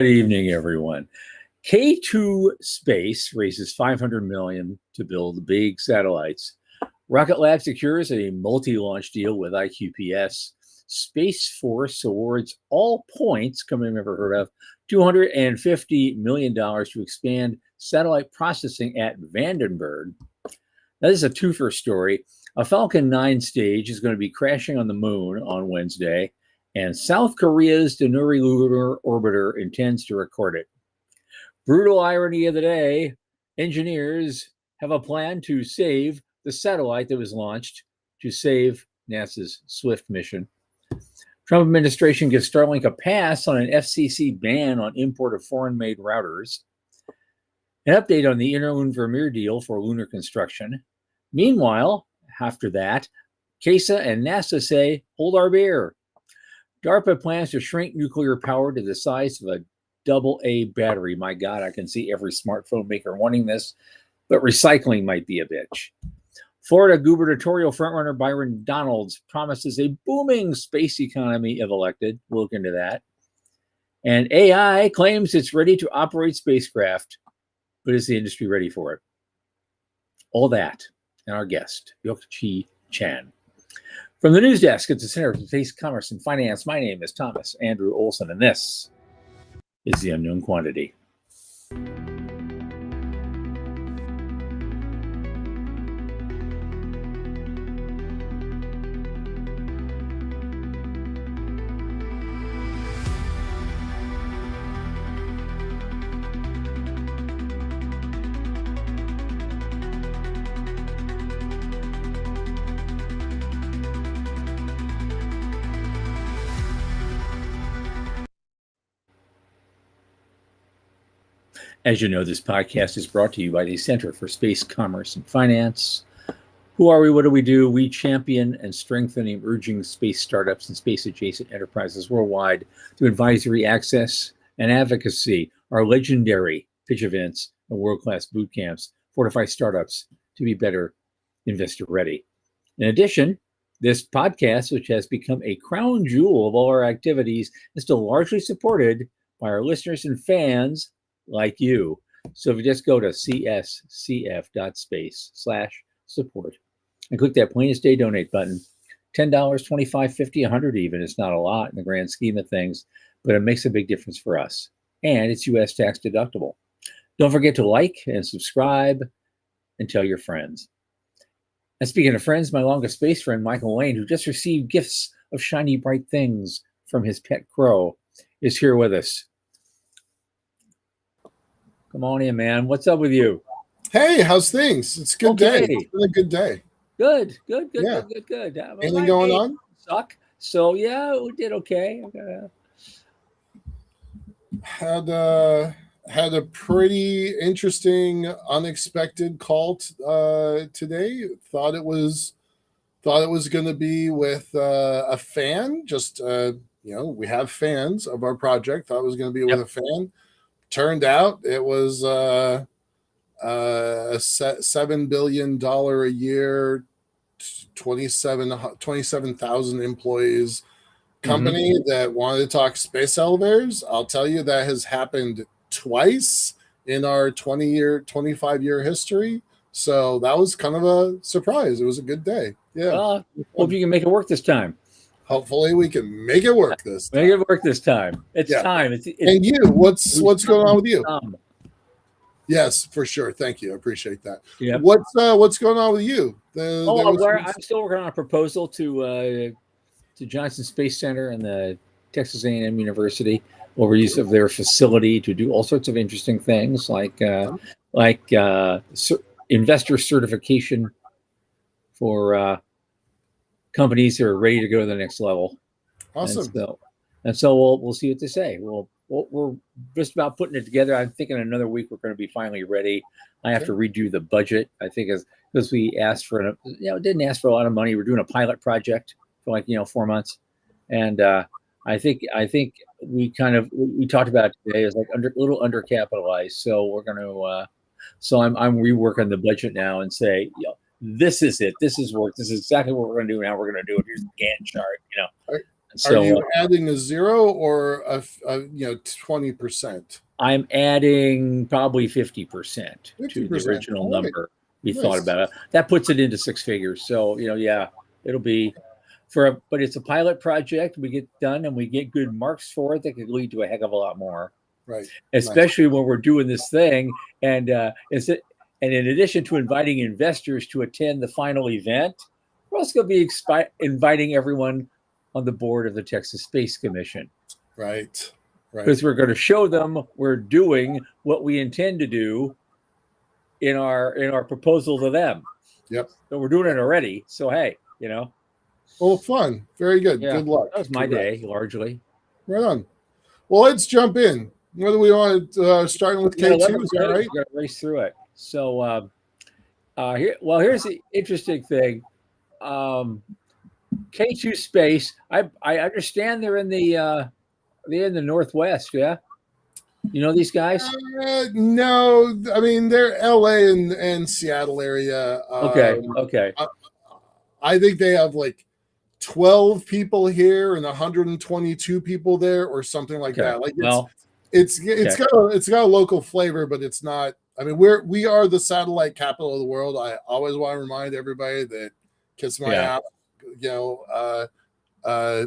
Good evening, everyone. K2 Space raises $500 million to build big satellites. Rocket Lab secures a multi-launch deal with IQPS. Space Force awards All Points, company I've never heard of, $250 million to expand satellite processing at Vandenberg. Now, this is a twofer story. A Falcon 9 stage is going to be crashing on the moon on Wednesday, and South Korea's Danuri lunar orbiter intends to record it. Brutal irony of the day, engineers have a plan to save the satellite that was launched to save NASA's SWIFT mission. Trump administration gives Starlink a pass on an FCC ban on import of foreign-made routers. An update on the Interlunar Vermeer deal for lunar construction. Meanwhile, after that, CASA and NASA say, hold our beer. DARPA plans to shrink nuclear power to the size of a AA battery. My God, I can see every smartphone maker wanting this, but recycling might be a bitch. Florida gubernatorial frontrunner Byron Donalds promises a booming space economy if elected. We'll look into that. And AI claims it's ready to operate spacecraft, but is the industry ready for it? All that and our guest, Yok-Chi Chan. From the news desk at the Center for Space Commerce and Finance, my name is Thomas Andrew Olson, and this is The Unknown Quantity. As you know, this podcast is brought to you by the Center for Space Commerce and Finance. Who are we? What do we do? We champion and strengthen emerging space startups and space-adjacent enterprises worldwide through advisory access and advocacy. Our legendary pitch events and world-class boot camps fortify startups to be better investor-ready. In addition, this podcast, which has become a crown jewel of all our activities, is still largely supported by our listeners and fans like you. So if you just go to cscf.space/support and click that plainest day donate button, $10, $25, $50, $100 even. It's not a lot in the grand scheme of things, but it makes a big difference for us. And it's U.S. tax deductible. Don't forget to like and subscribe and tell your friends. And speaking of friends, my longest space friend, Michael Lane, who just received gifts of shiny, bright things from his pet crow, is here with us. Come on in, man. What's up with you? Hey, how's things? It's a good day. It's been a good day. Good. Anything going on? Suck. So yeah, we did okay. Had a pretty interesting, unexpected call today. Thought it was going to be with a fan. Just we have fans of our project. Thought it was going to be with a fan. Turned out it was a $7 billion a year, 27,000 employees company that wanted to talk space elevators. I'll tell you, that has happened twice in our 25-year history. So that was kind of a surprise. It was a good day. Yeah. Hope you can make it work this time. Hopefully we can make it work this time. Make it work this time. It's time. And you, what's going on with you? Yes, for sure. Thank you. I appreciate that. Yeah. What's going on with you? I'm still working on a proposal to Johnson Space Center and the Texas A&M University over use of their facility to do all sorts of interesting things, like investor certification for companies that are ready to go to the next level. Awesome. And so we'll see what they say. We're just about putting it together. I'm thinking another week we're going to be finally ready. I have to redo the budget. I think because we asked for didn't ask for a lot of money. We're doing a pilot project for 4 months, and I think we talked about it today as a little undercapitalized. So we're going to. So I'm reworking the budget now and say, this is it. This is work. This is exactly what we're going to do now. We're going to do it. Here's the Gantt chart. Are So you adding a zero or a 20%? I'm adding probably 50% to the 50%. original All right. number we thought Nice. about it. That puts it into six figures. So, yeah, it'll be but it's a pilot project. We get done and we get good marks for it that could lead to a heck of a lot more, Right. especially when we're doing this thing. And and in addition to inviting investors to attend the final event, we're also going to be inviting everyone on the board of the Texas Space Commission. Right. Because we're going to show them we're doing what we intend to do in our proposal to them. Yep. So we're doing it already. So hey, Well, fun. Very good. Yeah, Good luck. That was my day, largely. Right on. Well, let's jump in. What do we want? Starting with K2, is that right? We're going to race through it. So here's the interesting thing. K2 Space. I understand they're in the Northwest. Yeah. You know these guys? No, I mean they're LA and Seattle area. Okay. I think they have like 12 people here and 122 people there, or something like that. Like it's got a local flavor, but it's not. I mean, we are the satellite capital of the world. I always want to remind everybody that kiss my ass.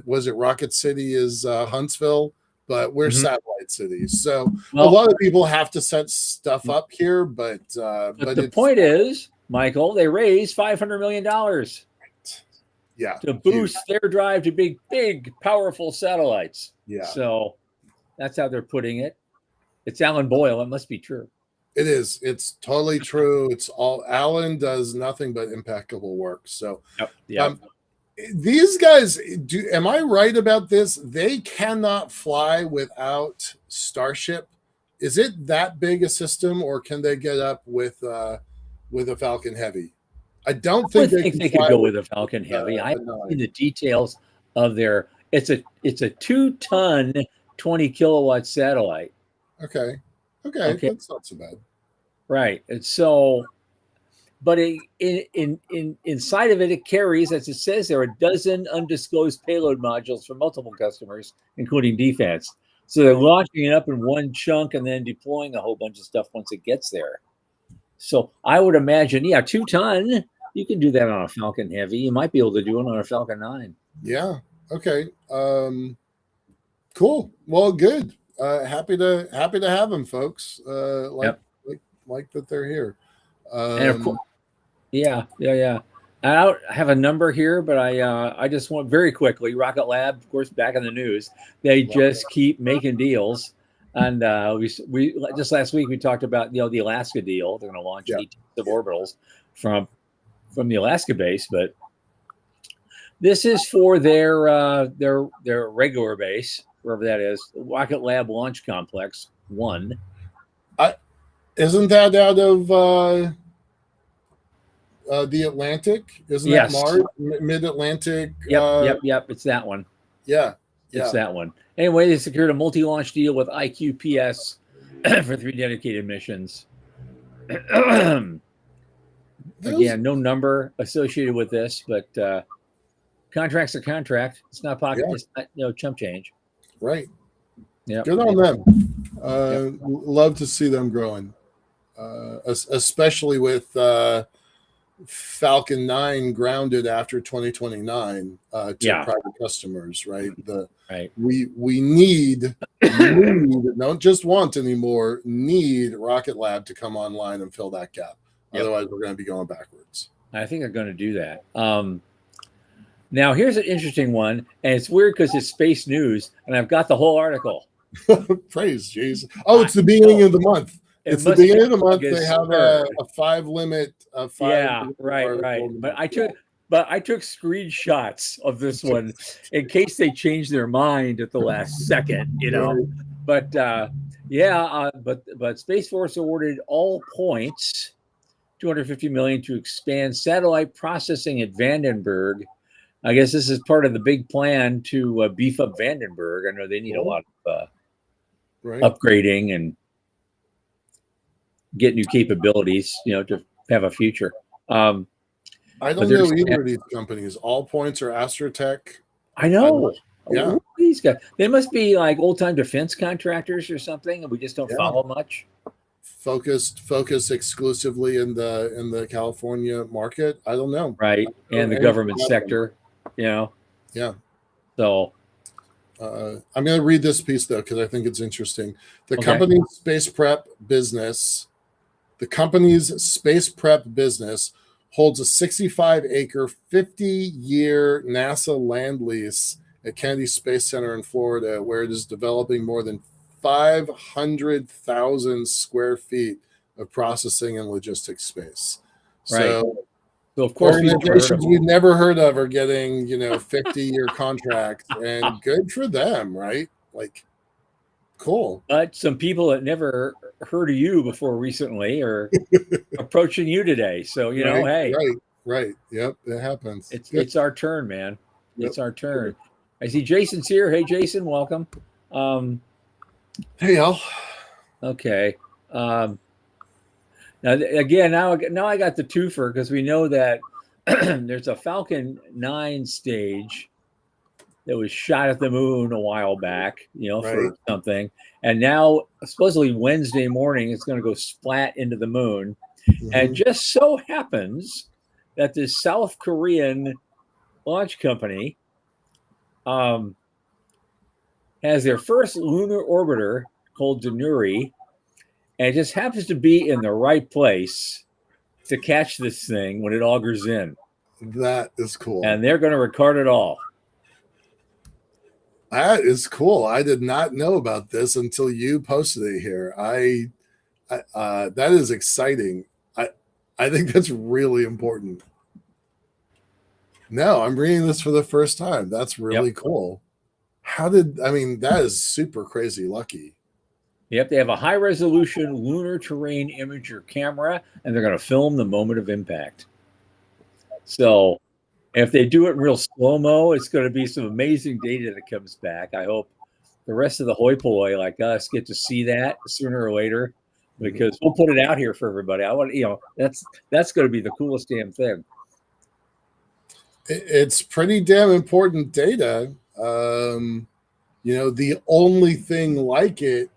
Was it Rocket City is Huntsville? But we're satellite cities, so a lot of people have to set stuff up here. But the point is, Michael, they raised $500 million. Yeah, to boost their drive to big, powerful satellites. Yeah. So that's how they're putting it. It's Alan Boyle. It must be true. It is. It's totally true. It's all Alan does nothing but impeccable work. So these guys am I right about this? They cannot fly without Starship. Is it that big a system, or can they get up with a Falcon Heavy? I don't think they could go with a Falcon Heavy. I see the details of their it's a 2-ton 20 kilowatt satellite. Okay. That's not so bad. Right. And so but inside of it, it carries, as it says there, a dozen undisclosed payload modules for multiple customers, including defense. So they're launching it up in one chunk and then deploying a whole bunch of stuff once it gets there. So I would imagine, 2-ton, you can do that on a Falcon Heavy. You might be able to do it on a Falcon 9. Yeah. Okay. Cool. Well, good. Happy to have them, folks. Like that they're here. And of course, yeah. I don't have a number here, but I just want very quickly. Rocket Lab, of course, back in the news. They just keep making deals, and we just last week we talked about the Alaska deal. They're going to launch 8 suborbitals from the Alaska base, but this is for their regular base, wherever that is, Rocket Lab Launch Complex 1. Isn't that out of the Atlantic? Isn't that Mars? Mid-Atlantic? Yep. It's that one. Yeah. It's that one. Anyway, they secured a multi-launch deal with IQPS for 3 dedicated missions. Again, no number associated with this, but contract's a contract. It's not pocket. It's not, chump change. Right. Yeah. Good on them. Love to see them growing, especially with Falcon 9 grounded after 2029 to private customers. Right. We need don't just want anymore. Need Rocket Lab to come online and fill that gap. Otherwise, we're going to be going backwards. I think they're going to do that. Now, here's an interesting one, and it's weird because it's space news, and I've got the whole article. Praise Jesus. Oh, it's the beginning of the month. It's the beginning of the month. They have a 5 limit. Right. But I took screenshots of this one in case they change their mind at the last second, But but Space Force awarded all points, $250 million to expand satellite processing at Vandenberg. I guess this is part of the big plan to beef up Vandenberg. I know they need a lot of upgrading and get new capabilities, to have a future. I don't know either of these companies. All Points or Astrotech. I know. Yeah. Who are these guys? They must be like old-time defense contractors or something, and we just don't Yeah. follow much. Focused exclusively in the California market. I don't know. Right. And the government sector, Yeah. So I'm going to read this piece though because I think it's interesting. The Okay. company's space prep business holds a 65-acre, 50-year NASA land lease at Kennedy Space Center in Florida, where it is developing more than 500,000 square feet of processing and logistics space. Right. So of course, organizations we've never heard of are getting 50-year contracts, and good for them, right? Like, cool. But some people that never heard of you before recently are approaching you today. So hey, right. Yep, it happens. It's our turn, man. Yep. It's our turn. I see Jason's here. Hey, Jason, welcome. Hey, Al. Okay. Now again, now I got the twofer because we know that there's a Falcon 9 stage that was shot at the moon a while back, for something. And now supposedly Wednesday morning, it's going to go splat into the moon. Mm-hmm. And just so happens that this South Korean launch company has their first lunar orbiter called Danuri, and it just happens to be in the right place to catch this thing when it augers in. That is cool. And they're going to record it all. That is cool. I did not know about this until you posted it here. That is exciting. I think that's really important. No, I'm reading this for the first time. That's really cool. That is super crazy lucky. Yep, they have a high-resolution lunar terrain imager camera, and they're going to film the moment of impact. So if they do it in real slow-mo, it's going to be some amazing data that comes back. I hope the rest of the hoi polloi like us get to see that sooner or later, because we'll put it out here for everybody. I want, that's going to be the coolest damn thing. It's pretty damn important data. The only thing like it,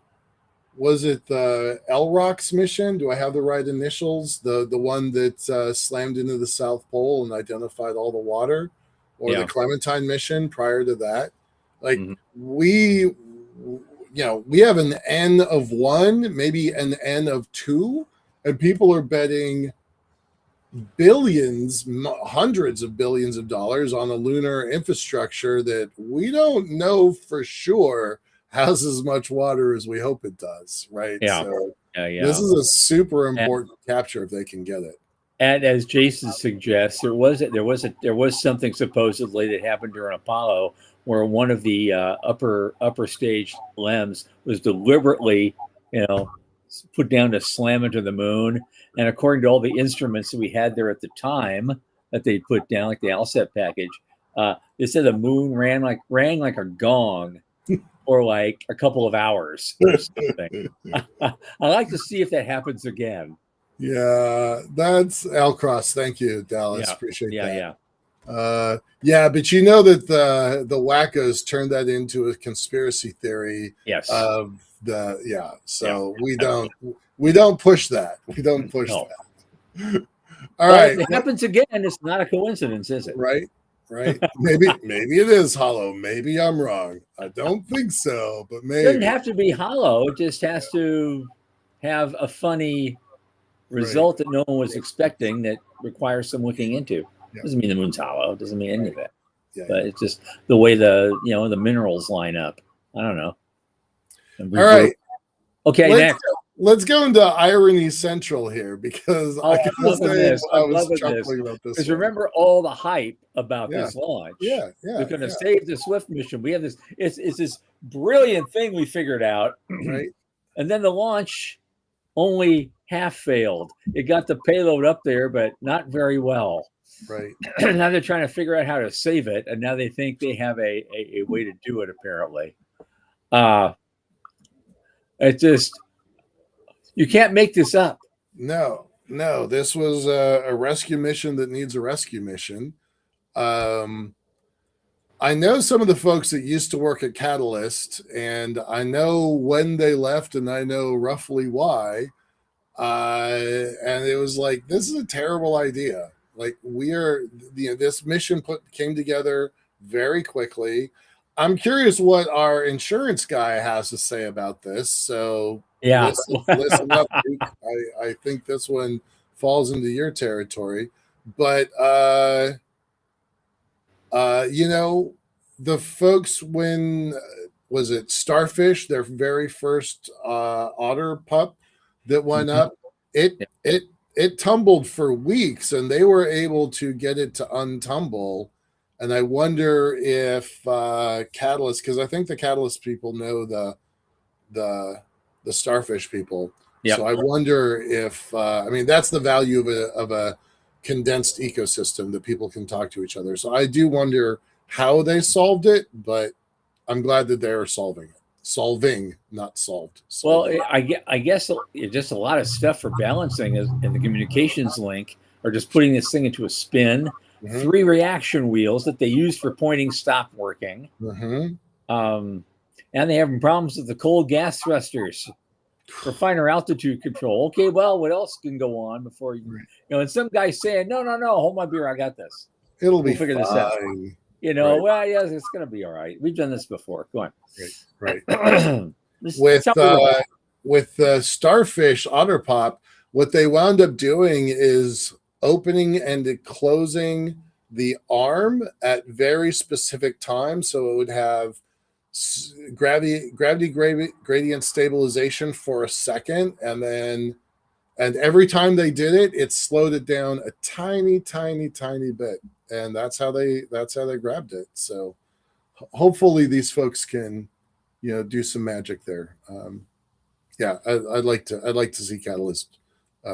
was it the LROX mission? Do I have the right initials? The one that slammed into the South Pole and identified all the water, or the Clementine mission prior to that? Like we have an N of 1, maybe an N of 2, and people are betting billions, hundreds of billions of dollars on a lunar infrastructure that we don't know for sure has as much water as we hope it does, right? So this is a super important capture if they can get it. And as Jason suggests, there was something supposedly that happened during Apollo where one of the upper stage LEMs was deliberately, put down to slam into the moon. And according to all the instruments that we had there at the time that they put down, like the ALSET package, they said the moon rang like a gong for like a couple of hours or something. I like to see if that happens again. Yeah, that's Al Cross. Thank you, Dallas. Appreciate that. But you know that the wackos turned that into a conspiracy theory. Yes. We don't push that. We don't push that. All right. If it happens again, it's not a coincidence, is it? Right. Maybe it is hollow. Maybe I'm wrong. I don't think so, but maybe. It doesn't have to be hollow. It just has to have a funny result that no one was expecting that requires some looking into. Doesn't mean the moon's hollow. It doesn't mean any of that. But it's just the way the minerals line up. I don't know. All right. Okay, next. Let's go into irony central here because I was chuckling about this. Because remember all the hype about this launch. We're going to save the Swift mission. We have this. It's this brilliant thing we figured out, right? And then the launch only half failed. It got the payload up there, but not very well. Right. Now they're trying to figure out how to save it, and now they think they have a way to do it. Apparently, it just. You can't make this up. No. This was a rescue mission that needs a rescue mission. I know some of the folks that used to work at Catalyst, and I know when they left, and I know roughly why. And it was like, this is a terrible idea. Like, this mission came together very quickly. I'm curious what our insurance guy has to say about this. So Yeah. listen up, Duke. I think this one falls into your territory, but the folks, when was it Starfish, their very first otter pup that went Mhm. up, it Yeah. it tumbled for weeks, and they were able to get it to untumble. And I wonder if Catalyst, because I think the Catalyst people know the the Starfish people. Yep. So I wonder if I mean, that's the value of a condensed ecosystem, that people can talk to each other. So I do wonder how they solved it, but I'm glad that they're solving, not solved. Well, Solving. I guess it's just a lot of stuff for balancing is in the communications link, or just putting this thing into a spin. Mm-hmm. 3 reaction wheels that they use for pointing stop working. Mm-hmm. And they have problems with the cold gas thrusters for finer altitude control. Okay, well, what else can go on before and some guy's saying, no, hold my beer, I got this. It'll We'll be figure fine. this out. Right. Well, yes, it's going to be all right. We've done this before. Go on. Right. With Starfish Otter Pop, what they wound up doing is opening and closing the arm at very specific times, so it would have gravity gradient stabilization for a second, and every time they did it, it slowed it down a tiny bit, and that's how they grabbed it. So hopefully these folks can do some magic there. I'd like to see Catalyst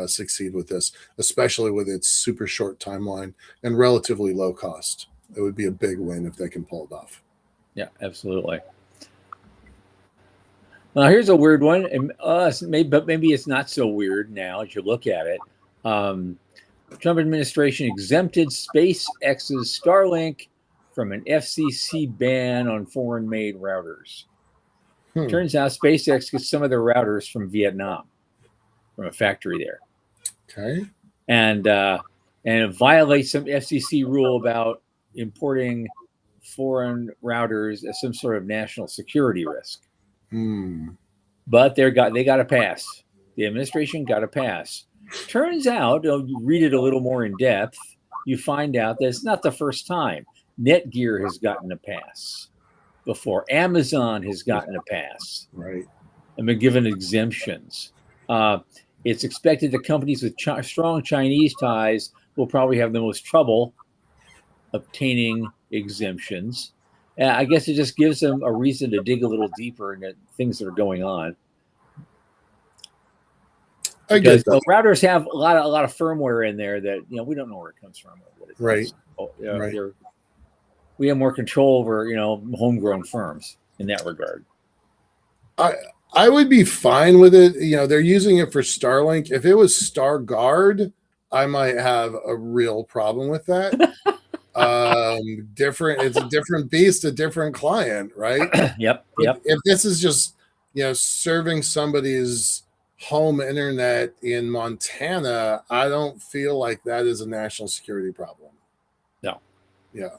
succeed with this, especially with its super short timeline and relatively low cost. It would be a big win if they can pull it off. Yeah, absolutely. Now here's a weird one, and maybe it's not so weird now as you look at it. Trump administration exempted SpaceX's Starlink from an FCC ban on foreign-made routers. Turns out SpaceX gets some of their routers from Vietnam, from a factory there. Okay. And it violates some FCC rule about importing foreign routers as some sort of national security risk. But they got a pass. The administration got a pass. Turns out, you read it a little more in depth, you find out that it's not the first time. Netgear has gotten a pass before. Amazon has gotten a pass. Right. And been given exemptions. It's expected that companies with strong Chinese ties will probably have the most trouble obtaining exemptions. I guess it just gives them a reason to dig a little deeper into things that are going on. Because routers have a lot of firmware in there that we don't know where it comes from or what it right. Right. We have more control over homegrown firms in that regard. I would be fine with it. They're using it for Starlink. If it was StarGuard, I might have a real problem with that. It's a different beast, a different client, right? Yep. If this is just serving somebody's home internet in Montana, I don't feel like that is a national security problem. No. Yeah.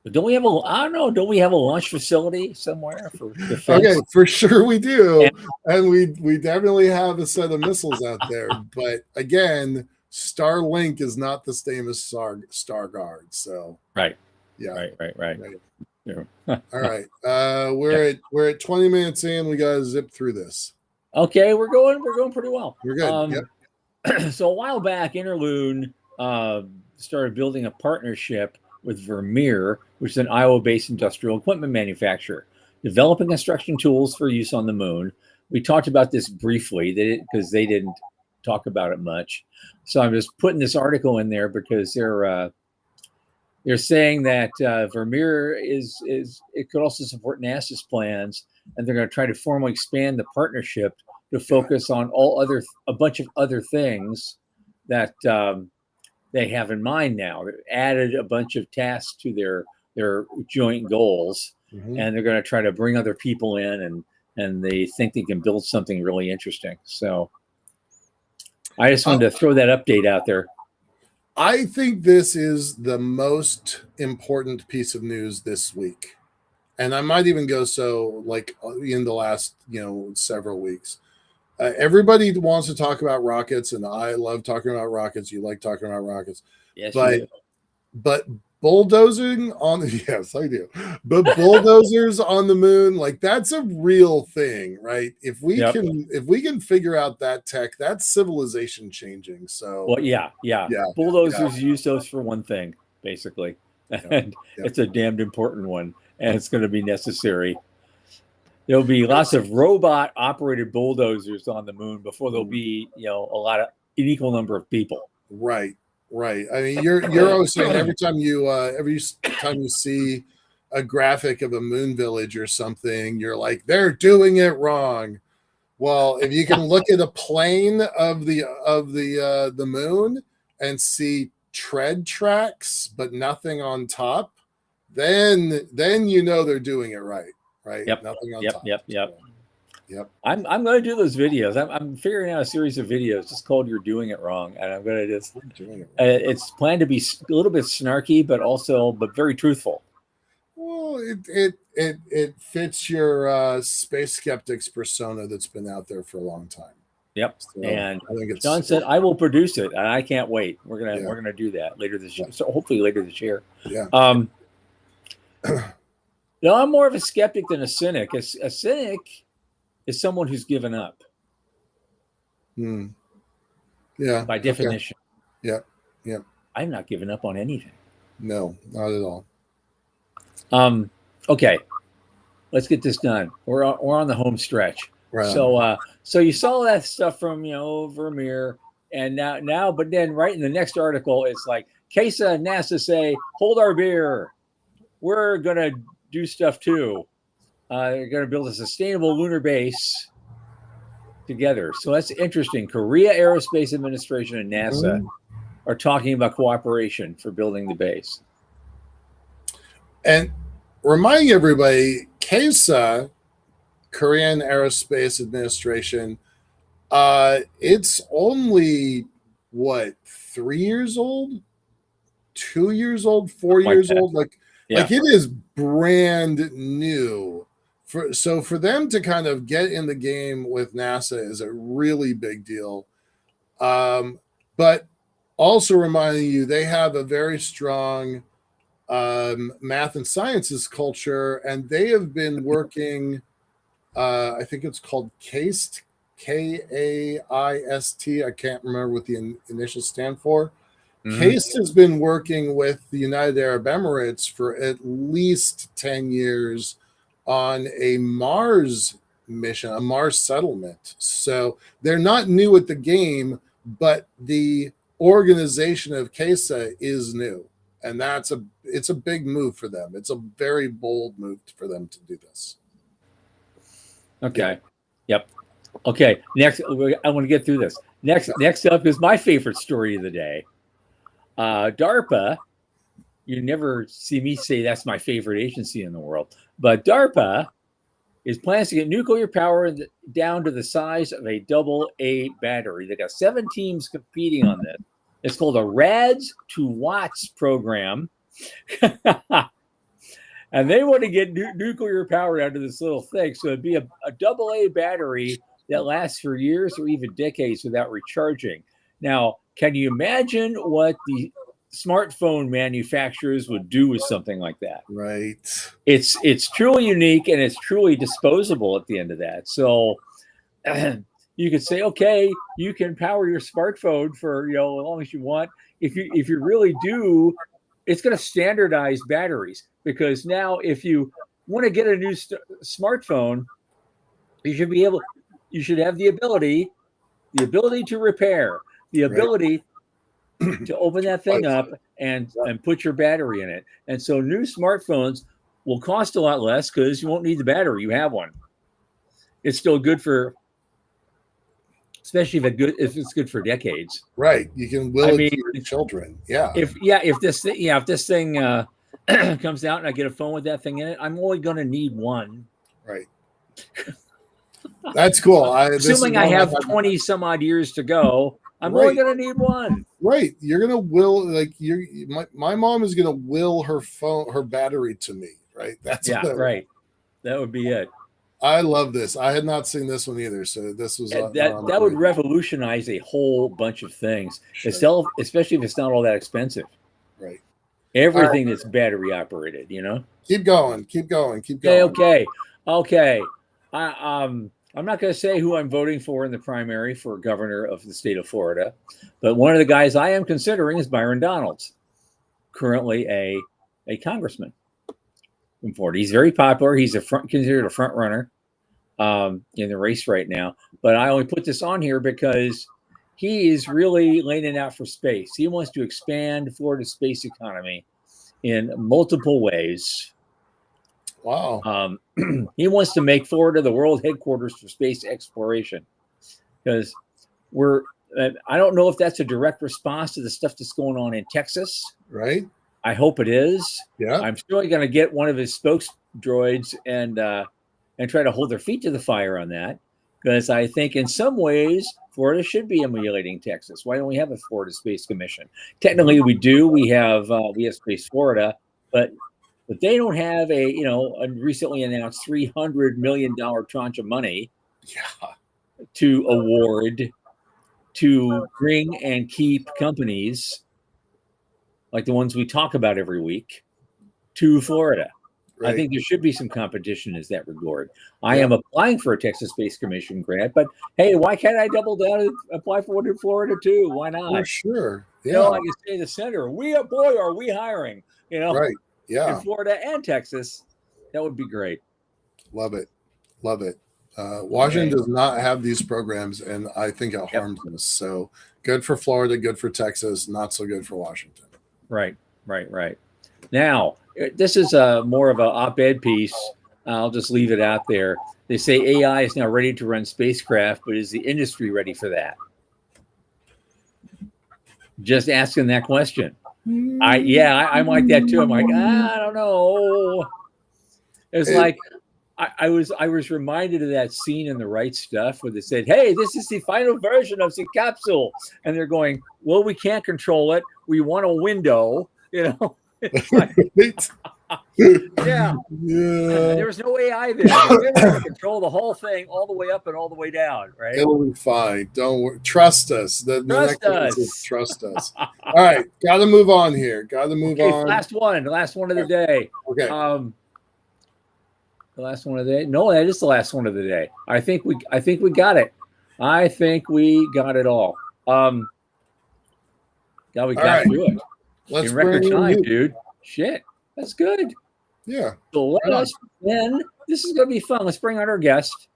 But don't we have a launch facility somewhere for defense? Okay, for sure we do. And we definitely have a set of missiles out there. But again, Starlink is not the same as StarGuard. So right. Yeah. Right. Yeah. All right. We're at 20 minutes in. We gotta zip through this. Okay, we're going pretty well. We're good. So a while back, Interloon started building a partnership with Vermeer, which is an Iowa-based industrial equipment manufacturer, developing construction tools for use on the moon. We talked about this briefly because they didn't talk about it much. So I'm just putting this article in there because they're saying that Vermeer it could also support NASA's plans, and they're going to try to formally expand the partnership to focus on a bunch of other things that they have in mind now. They added a bunch of tasks to their their joint goals, Mhm. and they're going to try to bring other people in, and they think they can build something really interesting. So I just wanted to throw that update out there. I think this is the most important piece of news this week. And I might even go so like in the last, several weeks. Everybody wants to talk about rockets, and I love talking about rockets. You like talking about rockets. Yes, But you do. but bulldozing on the yes, I do. But bulldozers on the moon, like that's a real thing, right? If we Yep. can figure out that tech, that's civilization changing. So Well, yeah. yeah, Bulldozers use those for one thing, basically, and yeah. it's a damned important one, and it's going to be necessary. There'll be lots of robot operated bulldozers on the moon before there'll be, an equal number of people. Right. I mean, you're always saying every time you see a graphic of a moon village or something, you're like, they're doing it wrong. Well, if you can look at a plane of the moon and see tread tracks but nothing on top, then they're doing it right. Yep. Nothing on top. Yep. I'm going to do those videos. I'm figuring out a series of videos just called "You're Doing It Wrong," and I'm going to just. It's planned to be a little bit snarky, but very truthful. Well, it fits your space skeptics persona that's been out there for a long time. Yep. So and I think John said, "I will produce it," and I can't wait. We're gonna do that later this year. So hopefully later this year. Yeah. No, I'm more of a skeptic than a cynic. A cynic is someone who's given up. Yeah. By definition. Okay. Yeah. I'm not giving up on anything. No, not at all. Okay. Let's get this done. We're on the home stretch. Right. So you saw that stuff from Vermeer, and but then right in the next article, it's like CASA and NASA say, hold our beer. We're gonna do stuff too. They're gonna build a sustainable lunar base together. So that's interesting. Korea Aerospace Administration and NASA are talking about cooperation for building the base. And reminding everybody, CASA, Korean Aerospace Administration, it's only 3 years old, 2 years old, 4 years old. Like it is brand new. For them to kind of get in the game with NASA is a really big deal. But also reminding you, they have a very strong math and sciences culture, and they have been working. I think it's called KAIST, KAIST. I can't remember what the initials stand for. KAIST has been working with the United Arab Emirates for at least 10 years on a Mars mission, a Mars settlement. So they're not new at the game, but the organization of CASA is new. And it's a big move for them. It's a very bold move for them to do this. Okay. Yep. Okay. Next, I want to get through this. Next up is my favorite story of the day. DARPA. You never see me say that's my favorite agency in the world, but DARPA is plans to get nuclear power down to the size of a AA battery. They got 7 teams competing on this. It's called a RADS to Watts program. And they want to get nuclear power down to this little thing. So it'd be a AA battery that lasts for years or even decades without recharging. Now, can you imagine what the smartphone manufacturers would do with something like that? Right. It's truly unique, and it's truly disposable at the end of that. So you could say, okay, you can power your smartphone for as long as you want. If you really do, it's going to standardize batteries, because now if you want to get a new smartphone, you should have the ability to repair, the ability to open that thing up and put your battery in it. And so new smartphones will cost a lot less because you won't need the battery. You have one. It's still good especially if it's good for decades. Right. You can will it to your children. Yeah. If this thing comes out and I get a phone with that thing in it, I'm only going to need one. Right. That's cool. Assuming I have 20 some odd years to go, I'm only going to need one. Right. You're going to will, like, my mom is going to will her battery to me. Right. That's right. That would be it. I love this. I had not seen this one either. So this was that would revolutionize a whole bunch of things, especially if it's not all that expensive. Right. Everything that's battery operated, Keep going. Okay. I'm not going to say who I'm voting for in the primary for governor of the state of Florida, but one of the guys I am considering is Byron Donalds, currently a congressman from Florida. He's very popular. He's considered a front runner in the race right now. But I only put this on here because he is really laying it out for space. He wants to expand Florida's space economy in multiple ways. Wow. He wants to make Florida the world headquarters for space exploration, because I don't know if that's a direct response to the stuff that's going on in Texas. Right. I hope it is. Yeah. I'm still going to get one of his spokes droids and try to hold their feet to the fire on that, because I think in some ways Florida should be emulating Texas. Why don't we have a Florida Space Commission? Technically, we do. We have Space Florida, but they don't have a recently announced $300 million tranche of money to award to bring and keep companies like the ones we talk about every week to Florida. Right. I think there should be some competition in that regard. I am applying for a Texas Space Commission grant, but hey, why can't I double down and apply for one in Florida too? Why not? For sure. Yeah. I can say the center. Are we hiring? Right. Yeah. In Florida and Texas. That would be great. Love it. Washington does not have these programs, and I think it harms us. So good for Florida, good for Texas, not so good for Washington. Right. Now, this is more of an op-ed piece. I'll just leave it out there. They say AI is now ready to run spacecraft, but is the industry ready for that? Just asking that question. I'm like that too. I'm like, I don't know. It's like I was reminded of that scene in The Right Stuff where they said, "Hey, this is the final version of the capsule," and they're going, "Well, we can't control it. We want a window." It's like, there was no AI there. They're going to control the whole thing all the way up and all the way down, right? It'll be fine. Don't worry. Trust us. Trust us. All right. Got to move on here. On. Last one of the day. Okay. The last one of the day. No, that is the last one of the day. I think we got it. I think we got it all. We got through it. Let's in record time, dude. Shit, that's good. Yeah. So this is going to be fun. Let's bring out our guest.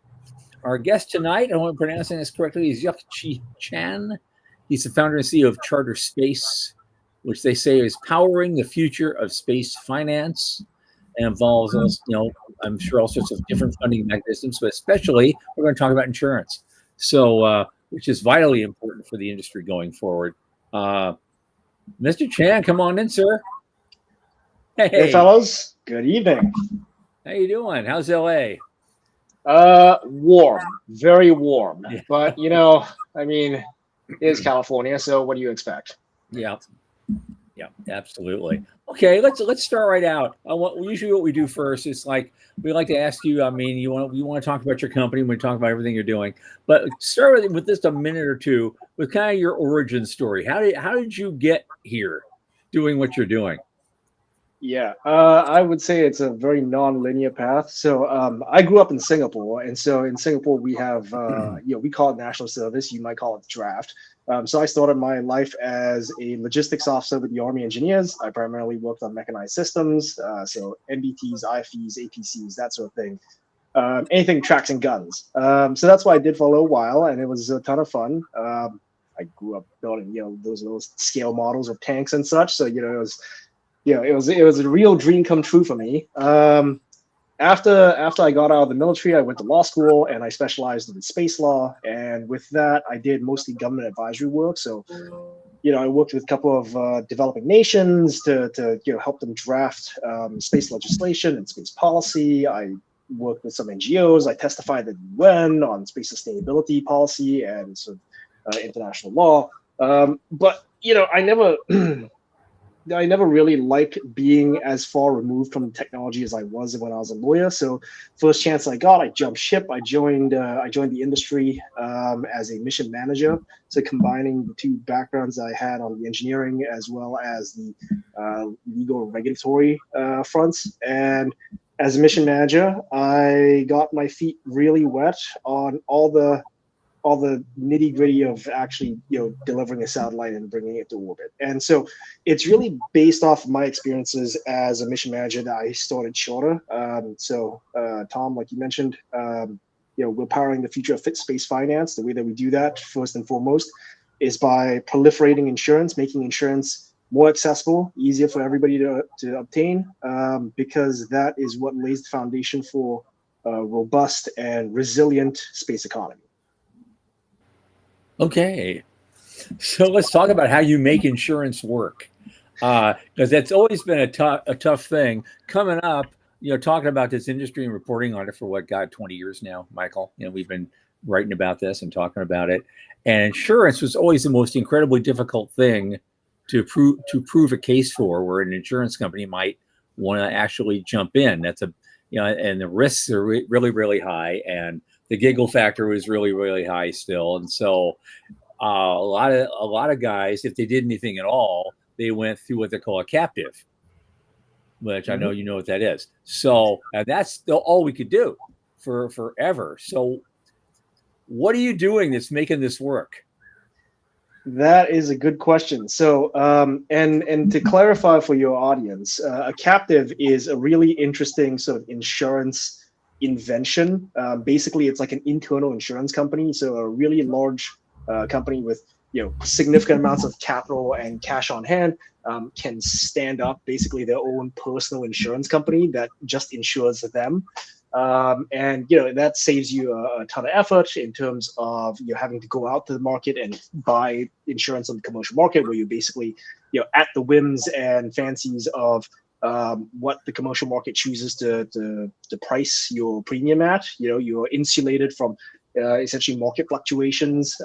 Our guest tonight, I want to pronounce this correctly, is Yuck-Chi Chan. He's the founder and CEO of Charter Space, which they say is powering the future of space finance and involves, I'm sure all sorts of different funding mechanisms, but especially we're going to talk about insurance. So, which is vitally important for the industry going forward. Mr. Chan, come on in, sir. Hey, fellas. Good evening. How you doing? How's LA? Warm, very warm. Yeah. But it is California, so what do you expect? Yeah, absolutely. Okay, let's start right out. Usually what we do first is we like to ask you. You want to talk about your company. We talk about everything you're doing, but start with just a minute or two with kind of your origin story. How did you get here, doing what you're doing? Yeah, I would say it's a very non-linear path. So I grew up in Singapore, and so in Singapore we have we call it national service. You might call it draft. So I started my life as a logistics officer with the Army Engineers. I primarily worked on mechanized systems, so MBTs, IFEs, APCs, that sort of thing. Anything tracks and guns. So that's what I did for a little while, and it was a ton of fun. I grew up building, those little scale models of tanks and such. So it was a real dream come true for me. After I got out of the military, I went to law school and I specialized in space law. And with that, I did mostly government advisory work. So I worked with a couple of developing nations to help them draft space legislation and space policy. I worked with some NGOs. I testified at the UN on space sustainability policy and sort of international law. But I never I never really liked being as far removed from technology as I was when I was a lawyer. So first chance I got, I jumped ship. I joined the industry as a mission manager. So combining the two backgrounds I had on the engineering as well as the legal and regulatory fronts. And as a mission manager, I got my feet really wet on all the nitty gritty of actually delivering a satellite and bringing it to orbit. And so it's really based off of my experiences as a mission manager that I started shorter. Tom, like you mentioned, we're powering the future of fit space finance. The way that we do that, first and foremost, is by proliferating insurance, making insurance more accessible, easier for everybody to obtain, because that is what lays the foundation for a robust and resilient space economy. Okay, so let's talk about how you make insurance work, because that's always been a tough thing. Coming up, talking about this industry and reporting on it for 20 years now, Michael. We've been writing about this and talking about it, and insurance was always the most incredibly difficult thing to prove a case for, where an insurance company might want to actually jump in. That's and the risks are really, really high, and the giggle factor was really, really high still. And so a lot of guys, if they did anything at all, they went through what they call a captive, which I know you know what that is. So that's all we could do for forever. So what are you doing that's making this work? That is a good question. So, and to clarify for your audience, a captive is a really interesting sort of insurance invention. Basically, it's like an internal insurance company. So a really large company with significant amounts of capital and cash on hand can stand up basically their own personal insurance company that just insures them. And that saves you a ton of effort in terms of having to go out to the market and buy insurance on the commercial market, where you're basically at the whims and fancies of what the commercial market chooses to price your premium at. You're insulated from essentially market fluctuations,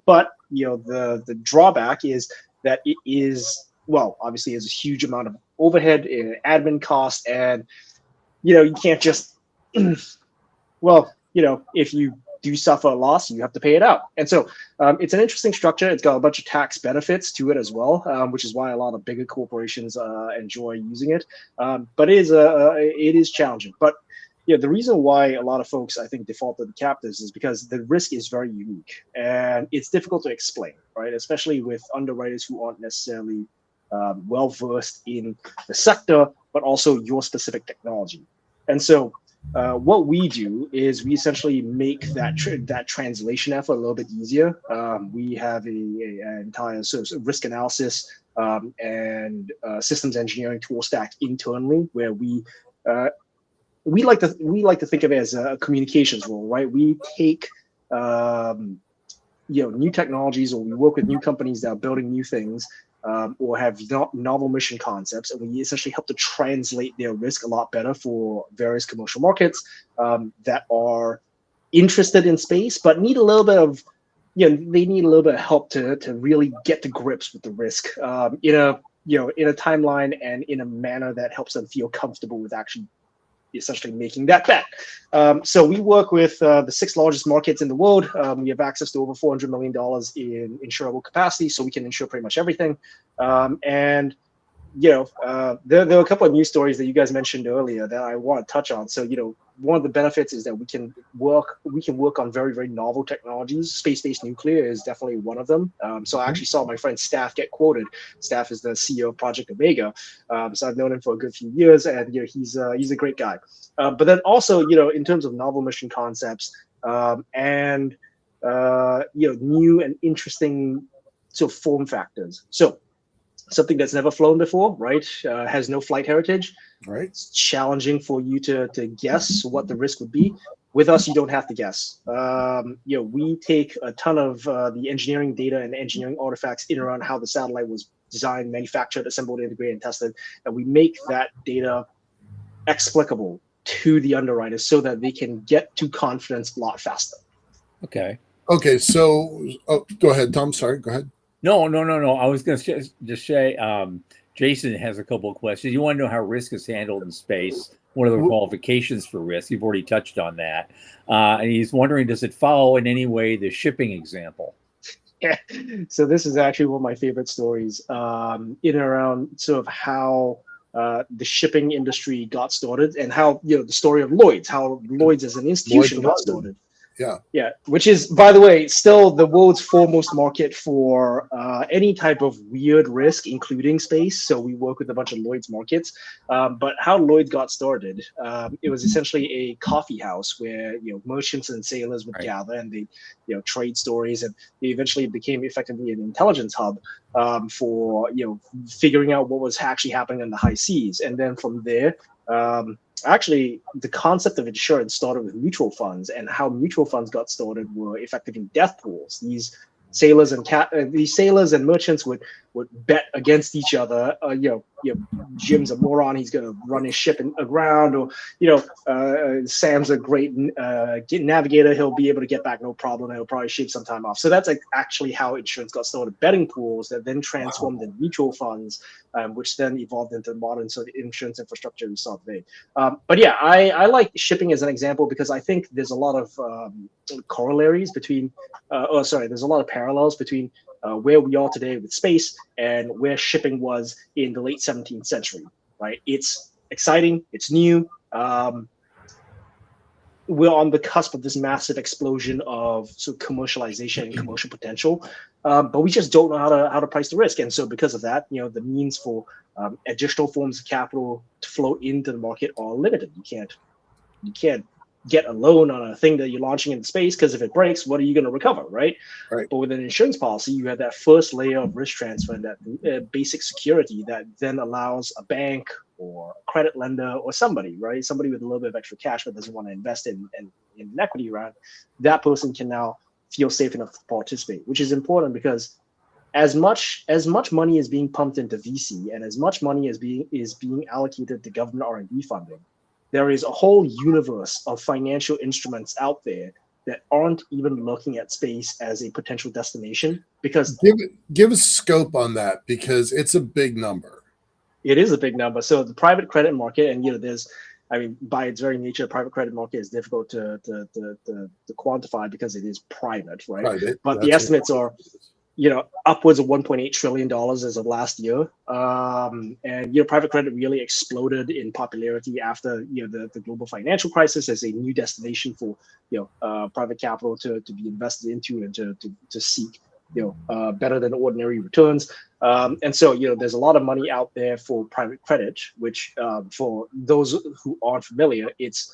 but the drawback is that it is, well, obviously there's a huge amount of overhead, admin cost, and you can't just well, if you do suffer a loss, you have to pay it out. And so it's an interesting structure. It's got a bunch of tax benefits to it as well, which is why a lot of bigger corporations enjoy using it. But it is challenging. But the reason why a lot of folks, I think, default to the captives is because the risk is very unique and it's difficult to explain, right? Especially with underwriters who aren't necessarily well versed in the sector, but also your specific technology. And so what we do is we essentially make that translation effort a little bit easier. We have an entire sort of risk analysis and systems engineering tool stack internally, where we like to think of it as a communications role, right? We take new technologies, or we work with new companies that are building new things, or have novel mission concepts, and we essentially help to translate their risk a lot better for various commercial markets that are interested in space, but need a little bit of, they need a little bit of help to really get to grips with the risk in a timeline and in a manner that helps them feel comfortable with actually essentially making that bet. So we work with the 6 largest markets in the world. We have access to over $400 million in insurable capacity, so we can insure pretty much everything. And there are a couple of news stories that you guys mentioned earlier that I want to touch on. So one of the benefits is that we can work on very, very novel technologies. Space-based nuclear is definitely one of them. So I actually saw my friend Staff get quoted. Staff is the CEO of Project Omega. So I've known him for a good few years, and he's a great guy. But then also, in terms of novel mission concepts and new and interesting sort of form factors. So something that's never flown before, right? Has no flight heritage. Right. It's challenging for you to guess what the risk would be. With us, you don't have to guess. We take a ton of the engineering data and engineering artifacts in around how the satellite was designed, manufactured, assembled, integrated, and tested, and we make that data explicable to the underwriters so that they can get to confidence a lot faster. Okay. Okay, so go ahead, Tom. Sorry, go ahead. No. I was going to just say, Jason has a couple of questions. You want to know how risk is handled in space? What are the qualifications for risk? You've already touched on that. And he's wondering, does it follow in any way the shipping example? Yeah. So this is actually one of my favorite stories in and around sort of how the shipping industry got started and how, the story of Lloyd's, how Lloyd's as an institution got started. Yeah, which is, by the way, still the world's foremost market for any type of weird risk, including space. So we work with a bunch of Lloyd's markets. But how Lloyd got started, it was essentially a coffee house where merchants and sailors would gather and they trade stories, and they eventually became effectively an intelligence hub for figuring out what was actually happening in the high seas. And then from there, actually, the concept of insurance started with mutual funds, and how mutual funds got started were effectively death pools. These sailors and merchants would bet against each other. Jim's a moron; he's going to run his ship aground, or Sam's a great navigator; he'll be able to get back no problem. He'll probably shave some time off. So that's actually how insurance got started: betting pools that then transformed into mutual funds, which then evolved into modern sort of insurance infrastructure we saw today. But yeah, I like shipping as an example because I think there's a lot of corollaries between, there's a lot of parallels between where we are today with space and where shipping was in the late 17th century, right? It's exciting, it's new. We're on the cusp of this massive explosion of sort of commercialization and commercial potential, but we just don't know how to price the risk. And so because of that, the means for additional forms of capital to flow into the market are limited. You can't get a loan on a thing that you're launching in space, because if it breaks, what are you going to recover, right? But with an insurance policy, you have that first layer of risk transfer and that basic security that then allows a bank or a credit lender or somebody with a little bit of extra cash but doesn't want to invest in an equity round, that person can now feel safe enough to participate, which is important because as much money is being pumped into VC and as much money is being allocated to government R&D funding, there is a whole universe of financial instruments out there that aren't even looking at space as a potential destination. Because give a scope on that, because it's a big number. It is a big number. So the private credit market, and by its very nature, private credit market is difficult to quantify because it is private, right? But the estimates are upwards of $1.8 trillion as of last year. And private credit really exploded in popularity after the global financial crisis as a new destination for private capital to be invested into and to seek better than ordinary returns. And so there's a lot of money out there for private credit, which for those who aren't familiar, it's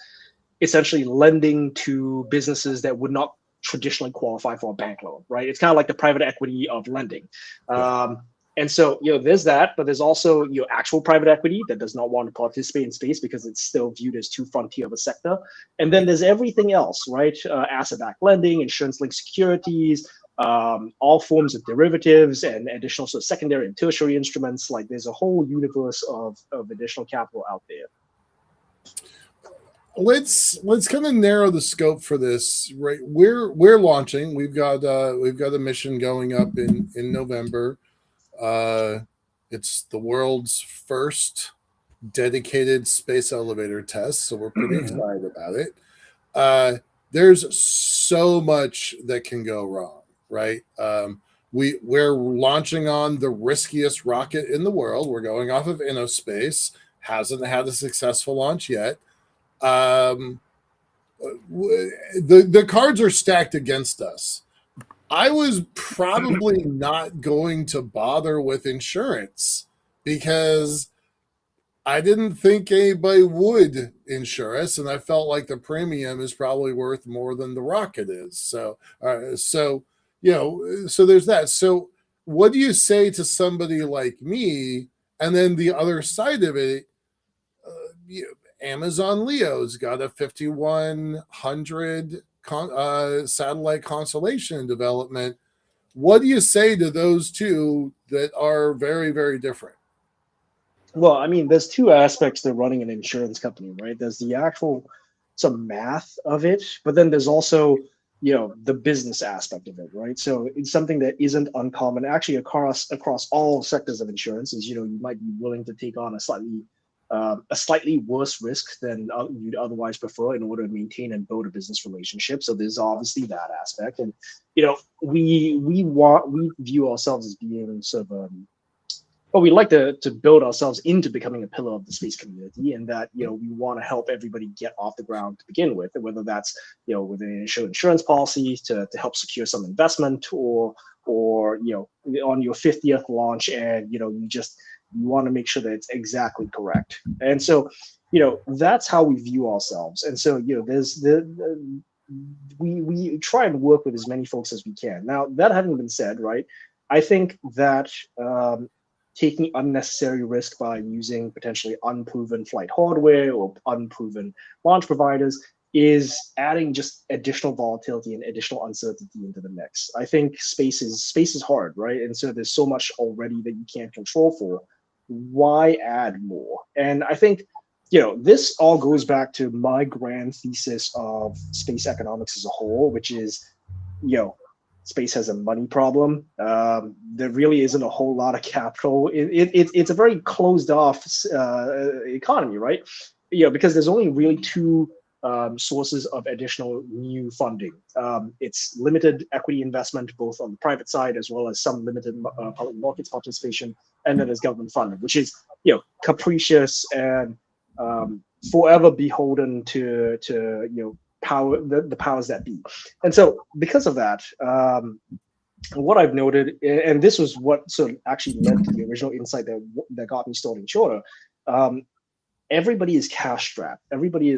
essentially lending to businesses that would not traditionally qualify for a bank loan, right? It's kind of like the private equity of lending. And so, there's that, but there's also actual private equity that does not want to participate in space because it's still viewed as too frontier of a sector. And then there's everything else, right? Asset-backed lending, insurance-linked securities, all forms of derivatives and additional sort of secondary and tertiary instruments. Like there's a whole universe of additional capital out there. Let's kind of narrow the scope for this. Right, we're launching. We've got a mission going up in November. It's the world's first dedicated space elevator test, so we're pretty excited about it. There's so much that can go wrong, right? We're launching on the riskiest rocket in the world. We're going off of InnoSpace. Hasn't had a successful launch yet. The cards are stacked against us. I was probably not going to bother with insurance because I didn't think anybody would insure us, and I felt like the premium is probably worth more than the rocket is. So there's that. So what do you say to somebody like me? And then the other side of it, Amazon Leo's got a 5100 satellite constellation in development. What do you say to those two that are very, very different? Well, I mean, there's two aspects to running an insurance company, right? There's the actual some math of it, but then there's also, the business aspect of it, right? So it's something that isn't uncommon actually across all sectors of insurance. Is you might be willing to take on a slightly worse risk than you'd otherwise prefer in order to maintain and build a business relationship. So there's obviously that aspect, and we view ourselves as being sort of but we like to build ourselves into becoming a pillar of the space community, and that we want to help everybody get off the ground to begin with, whether that's with an insurance policy to help secure some investment, or on your 50th launch, and you want to make sure that it's exactly correct. And so that's how we view ourselves. And so there's we try and work with as many folks as we can. Now, that having been said, right, I think that taking unnecessary risk by using potentially unproven flight hardware or unproven launch providers is adding just additional volatility and additional uncertainty into the mix. I think space is hard, right? And so there's so much already that you can't control for. Why add more? And I think this all goes back to my grand thesis of space economics as a whole, which is space has a money problem. There really isn't a whole lot of capital. It's a very closed off economy, right? Because there's only really two sources of additional new funding. It's limited equity investment, both on the private side as well as some limited public markets participation, and then there's government funding, which is capricious and forever beholden to power the powers that be. And so because of that, what I've noted, and this was what sort of actually led to the original insight that got me starting shorter, everybody is cash strapped. Everybody